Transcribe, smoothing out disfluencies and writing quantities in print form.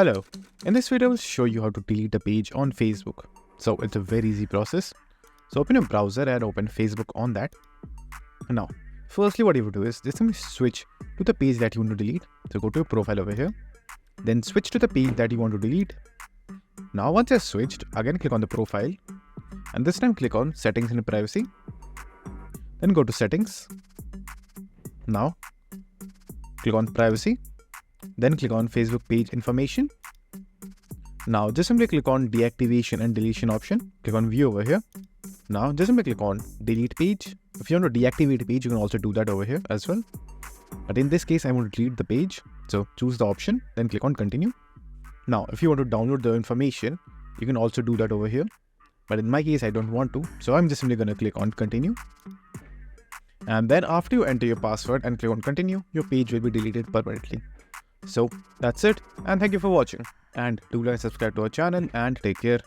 Hello, in this video I will show you how to delete a page on Facebook. So it's a very easy process. So open your browser and open Facebook on that. Now, firstly what you would do is just simply switch to the page that you want to delete. So go to your profile over here, then switch to the page that you want to delete. Now once you're switched, again click on the profile and this time click on settings and privacy. Then go to settings. Now click on privacy. Then click on Facebook page information. Now just simply click on deactivation and deletion option. Click on view over here. Now just simply click on delete page. If you want to deactivate a page, you can also do that over here as well. But in this case, I want to delete the page. So choose the option, then click on continue. Now, if you want to download the information, you can also do that over here. But in my case, I don't want to. So I'm just simply going to click on continue. And then after you enter your password and click on continue, your page will be deleted permanently. So that's it, and thank you for watching, and do like and subscribe to our channel, and take care.